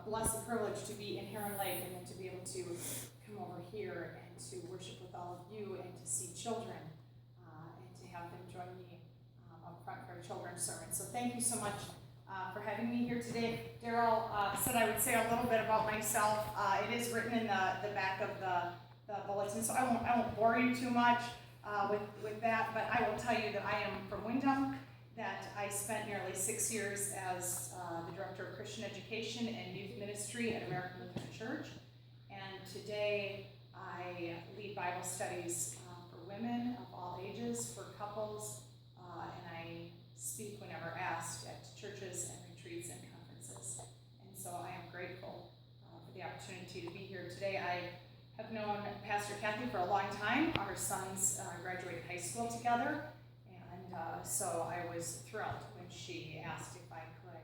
blessed privilege to be in Heron Lake and then to be able to come over here and to worship with all of you and to see children and to have them join me up front for a children's sermon. So thank you so much for having me here today. Daryl said I would say a little bit about myself. It is written in the back of the bulletin, so I won't bore you too much with that, but I will tell you that I am from Windham, that I spent nearly 6 years as the Director of Christian Education and Youth Ministry at American Lutheran Church, and today I lead Bible studies for women of all ages, for couples, and I speak whenever asked at churches and retreats and conferences, and so I am grateful for the opportunity to be here today. I have known Pastor Kathy for a long time. Our sons graduated high school together, and so I was thrilled when she asked if I could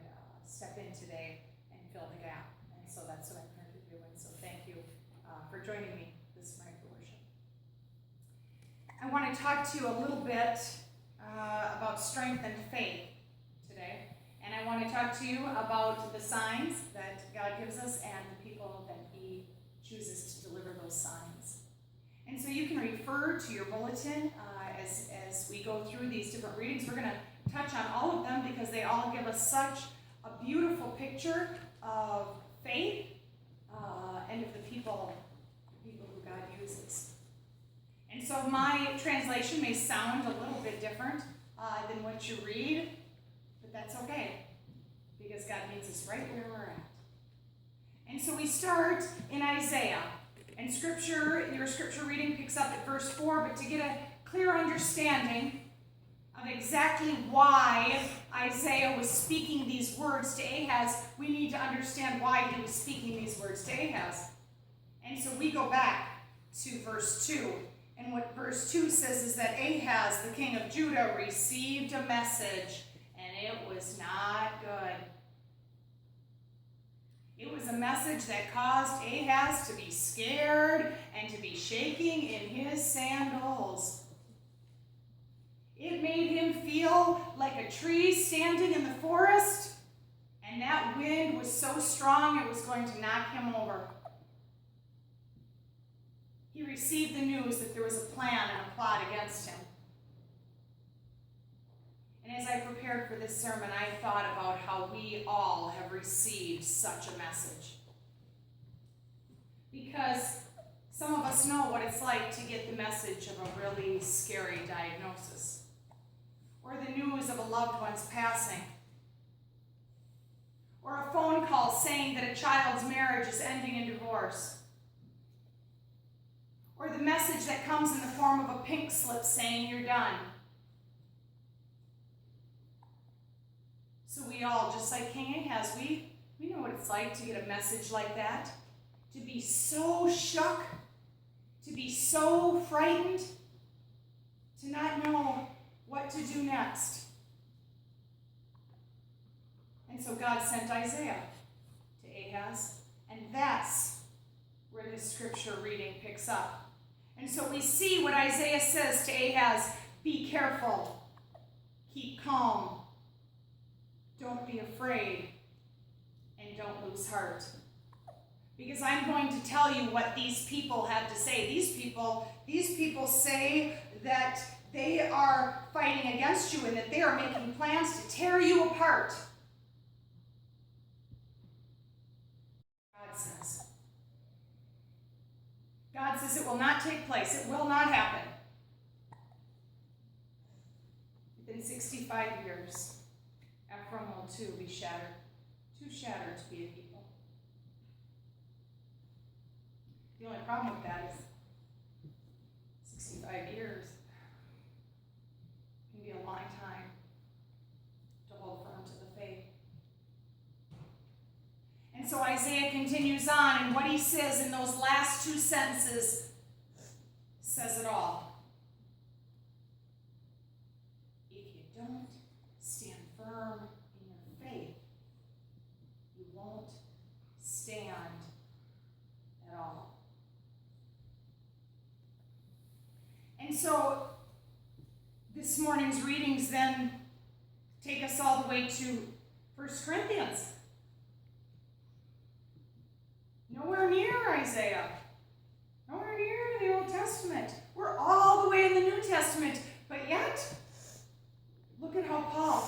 step in today and fill the gap, and so that's what I'm here to do, and so thank you for joining me this morning for worship. I want to talk to you a little bit about strength and faith today, and I want to talk to you about the signs that God gives us and the people that He chooses to deliver those signs. And so you can refer to your bulletin as we go through these different readings. We're going to touch on all of them because they all give us such a beautiful picture of faith and of the people who God uses. And so my translation may sound a little bit different than what you read, but that's okay, because God meets us right where we're at. And so we start in Isaiah, and your scripture reading picks up at verse 4, but to get a clear understanding of exactly why Isaiah was speaking these words to Ahaz, we need to understand why he was speaking these words to Ahaz. And so we go back to verse 2, and what verse 2 says is that Ahaz, the king of Judah, received a message, and it was not good. It was a message that caused Ahaz to be scared and to be shaking in his sandals. It made him feel like a tree standing in the forest, and that wind was so strong it was going to knock him over. He received the news that there was a plan and a plot against him. And as I prepared for this sermon, I thought about how we all have received such a message. Because some of us know what it's like to get the message of a really scary diagnosis, or the news of a loved one's passing, or a phone call saying that a child's marriage is ending in divorce, or the message that comes in the form of a pink slip saying you're done. So we all, just like King Ahaz, we know what it's like to get a message like that, to be so shook, to be so frightened, to not know what to do next. And so God sent Isaiah to Ahaz, and that's where this scripture reading picks up. And so we see what Isaiah says to Ahaz: be careful, keep calm, don't be afraid, and don't lose heart. Because I'm going to tell you what these people have to say. These people say that they are fighting against you and that they are making plans to tear you apart. God says it will not take place. It will not happen. Within 65 years, Ephraim will too be shattered, too shattered to be a people. The only problem with that is 65 years can be a long time to hold firm to the faith. And so Isaiah continues on, and what he says in those last two sentences says it all. If you don't stand firm in your faith, you won't stand at all. And so this morning's readings then take us all the way to 1 Corinthians. Nowhere near Isaiah. Nowhere near the Old Testament. We're all the way in the New Testament. But yet, look at how Paul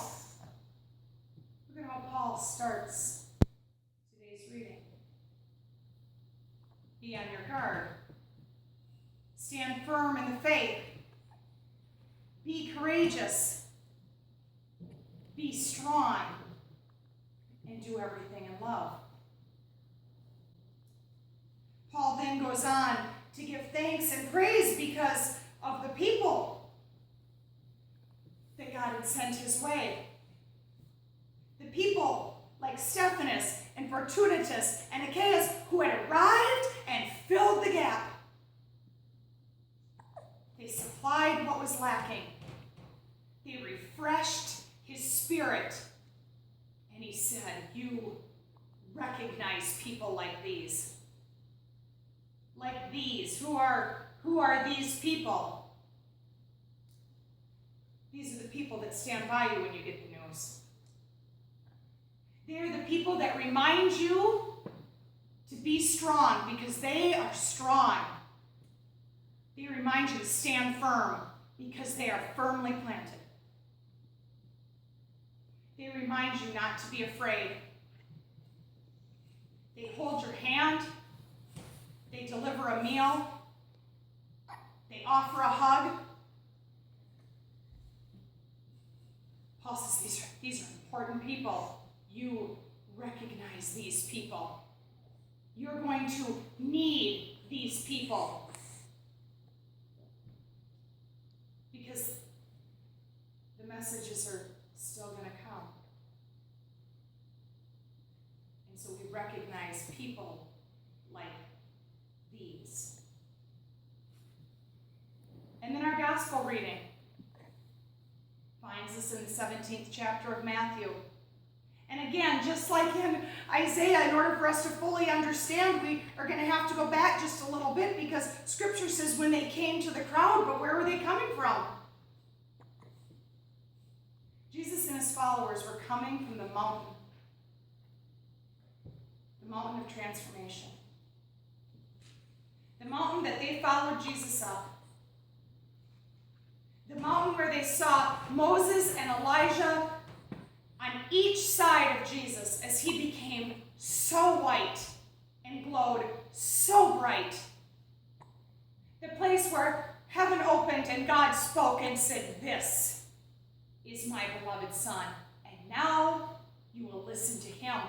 starts today's reading. Be on your guard. Stand firm in the faith. Be courageous. Be strong. And do everything in love. Paul then goes on to give thanks and praise because of the people that God had sent his way. The people like Stephanas and Fortunatus and Achaeus who had arrived and filled the gap. They supplied what was lacking. They refreshed his spirit. And he said, you recognize people like these. Like these. Who are these people? These are the people that stand by you when you get the news. They're the people that remind you to be strong because they are strong. They remind you to stand firm because they are firmly planted. They remind you not to be afraid. They hold your hand. They deliver a meal. They offer a hug. Paul says these are important people. You recognize these people. You're going to need these people. Because the messages are still going to come. And so we recognize people like these. And then our gospel reading finds us in the 17th chapter of Matthew. And again, just like in Isaiah, in order for us to fully understand, we are going to have to go back just a little bit because Scripture says when they came to the crowd, but where were they coming from? Jesus and his followers were coming from the mountain of transformation. The mountain that they followed Jesus up. The mountain where they saw Moses and Elijah on each side of Jesus as he became so white and glowed so bright. The place where heaven opened and God spoke and said, "This is my beloved Son, and now you will listen to him."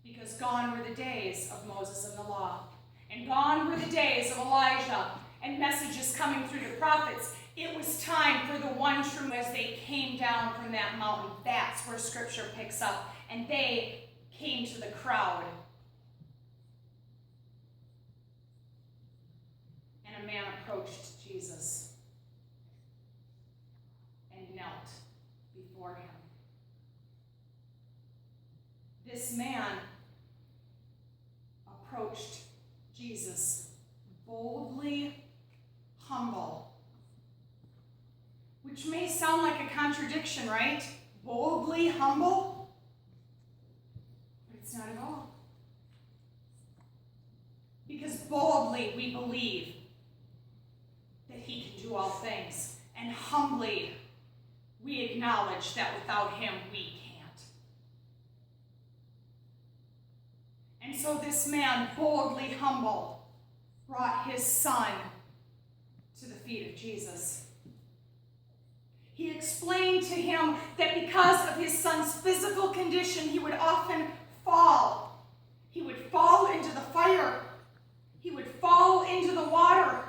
Because gone were the days of Moses and the law, and gone were the days of Elijah and messages coming through the prophets. It was time for the one true. As they came down from that mountain, that's where Scripture picks up, and they came to the crowd. And a man approached Jesus and knelt before him. This man approached Jesus boldly, humble. Which may sound like a contradiction, right? Boldly humble. But it's not at all. Because boldly we believe that he can do all things. And humbly we acknowledge that without him we can't. And so this man, boldly humble, brought his son to the feet of Jesus. He explained to him that because of his son's physical condition, he would often fall. He would fall into the fire. He would fall into the water.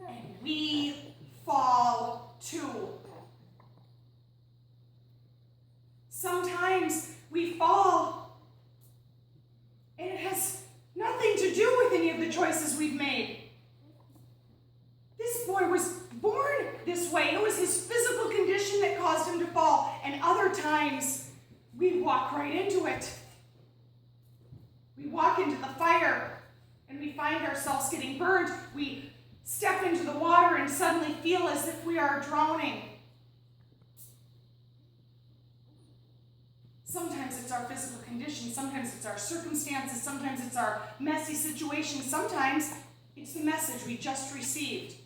And we fall too. Sometimes we fall, and it has nothing to do with any of the choices we've made. This boy was born this way. It was his physical condition that caused him to fall. And other times, we walk right into it. We walk into the fire, and we find ourselves getting burned. We step into the water and suddenly feel as if we are drowning. Sometimes it's our physical condition, sometimes it's our circumstances, sometimes it's our messy situation, sometimes it's the message we just received.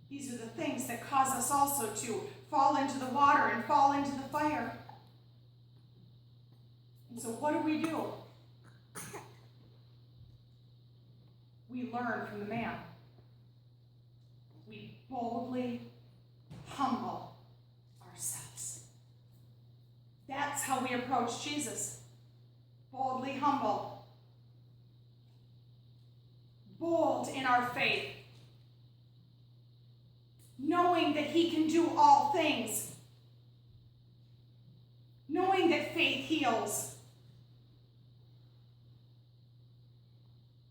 These are the things that cause us also to fall into the water and fall into the fire. And so what do? We learn from the man. We boldly humble ourselves. That's how we approach Jesus. Boldly humble. Bold in our faith. Knowing that he can do all things. Knowing that faith heals.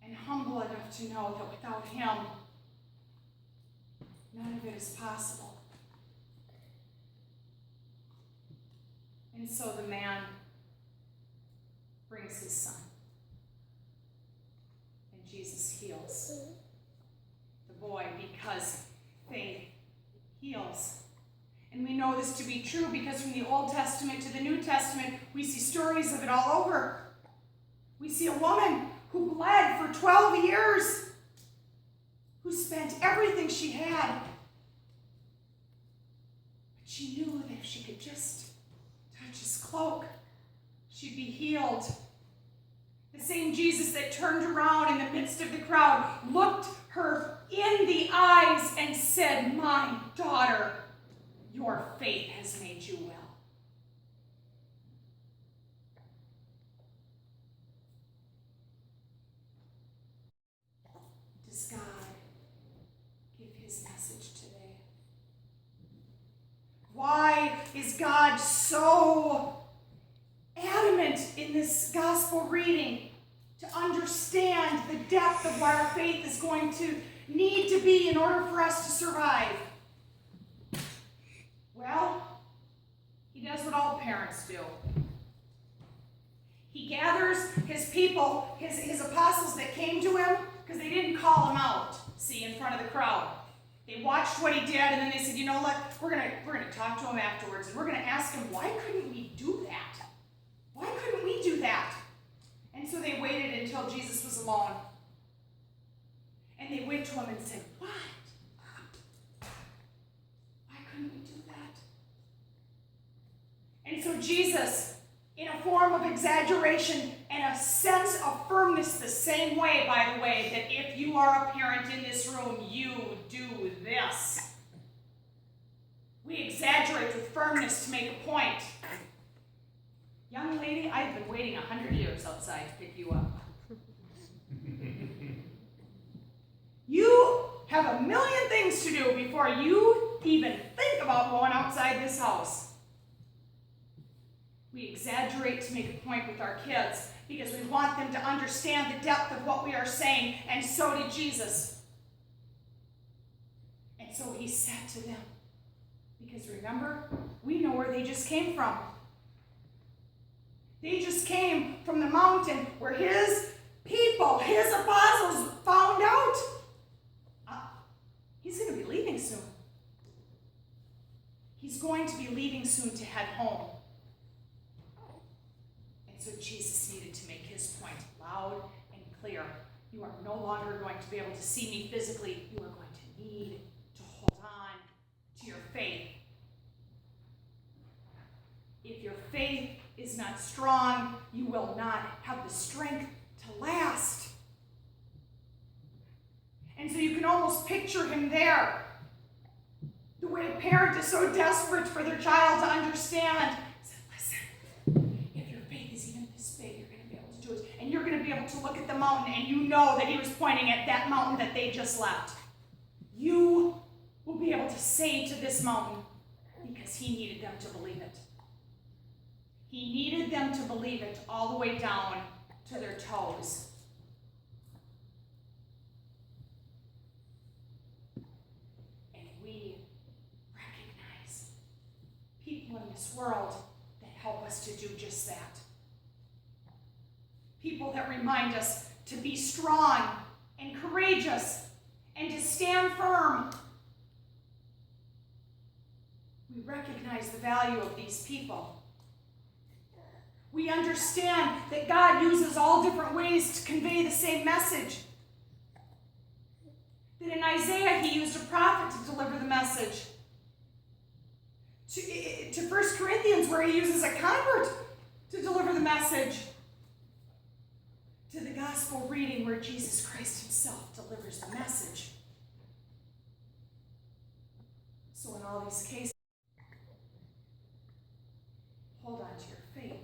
And humble enough to know that without him, none of it is possible. And so the man brings his son. And Jesus heals the boy because faith heals. And we know this to be true because from the Old Testament to the New Testament, we see stories of it all over. We see a woman who bled for 12 years, who spent everything she had. But she knew that if she could just touch his cloak, she'd be healed. The same Jesus that turned around in the midst of the crowd, looked her in the eyes and said, "My daughter, your faith has made you well." Does God give his message today? Why is God so adamant in this gospel reading to understand the depth of what our faith is going to need to be in order for us to survive? Well, he does what all parents do. He gathers his people, his apostles that came to him, because they didn't call him out, see, in front of the crowd. They watched what he did, and then they said, you know what, we're gonna talk to him afterwards, and we're gonna ask him, why couldn't we do that? Why couldn't we do that? And so they waited until Jesus was alone. And they went to him and said, what? Why couldn't we do that? And so Jesus, in a form of exaggeration and a sense of firmness, the same way, by the way, that if you are a parent in this room, you do this. We exaggerate with firmness to make a point. Young lady, I've been waiting 100 years outside to pick you up. You have a million things to do before you even think about going outside this house. We exaggerate to make a point with our kids because we want them to understand the depth of what we are saying, and so did Jesus. And so he said to them, because remember, we know where they just came from. They just came from the mountain where his people, his apostles, found out he's going to be leaving soon. He's going to be leaving soon to head home. And so Jesus needed to make his point loud and clear. You are no longer going to be able to see me physically. You are going to need to hold on to your faith. If your faith is not strong, you will not have the strength to last. And so you can almost picture him there. The way a parent is so desperate for their child to understand. He said, listen, if your faith is even this big, you're going to be able to do it. And you're going to be able to look at the mountain, and you know that he was pointing at that mountain that they just left. You will be able to say to this mountain, because he needed them to believe it. He needed them to believe it all the way down to their toes. And we recognize people in this world that help us to do just that. People that remind us to be strong and courageous and to stand firm. We recognize the value of these people. We understand that God uses all different ways to convey the same message. That in Isaiah, he used a prophet to deliver the message. To 1 Corinthians, where he uses a convert to deliver the message. To the gospel reading, where Jesus Christ himself delivers the message. So in all these cases, hold on to your faith.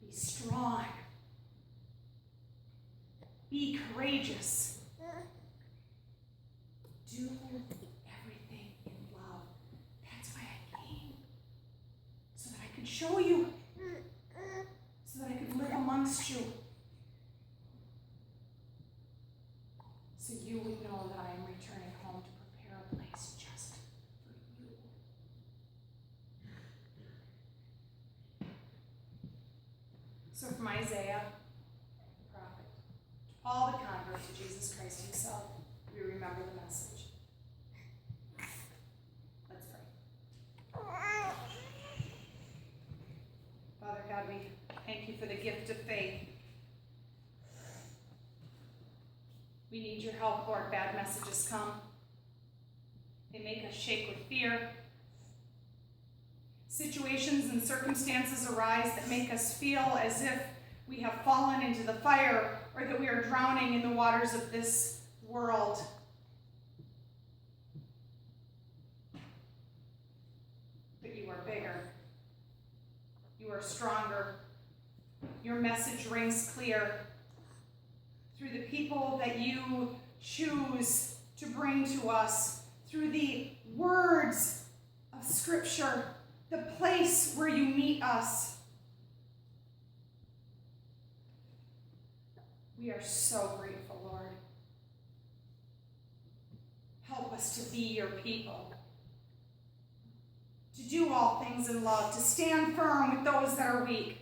Be strong. Be courageous. Do everything in love. That's why I came. So that I could show you. So that I could live amongst you. So you would know that I am returning home to prepare a place just for you. So from Isaiah, the prophet, to Paul the convert, to Jesus Christ himself, we remember the message. Let's pray. Father God, we thank you for the gift of faith. We need your help, Lord. Bad messages come. They make us shake with fear. Situations and circumstances arise that make us feel as if we have fallen into the fire or that we are drowning in the waters of this world. But you are bigger. You are stronger. Your message rings clear through the people that you choose to bring to us, through the words of Scripture, the place where you meet us. We are so grateful, Lord. Help us to be your people, to do all things in love, to stand firm with those that are weak,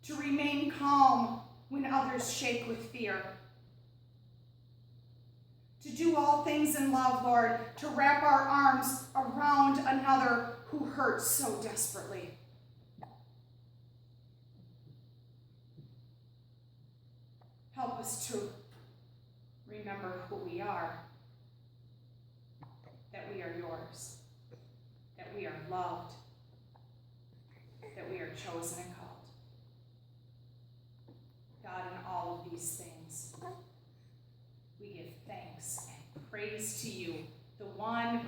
to remain calm when others shake with fear. To do all things in love, Lord, to wrap our arms around another who hurts so desperately. Help us to remember who we are, that we are yours, that we are loved, that we are chosen and called. God, in all of these things, we give thanks and praise to you, the one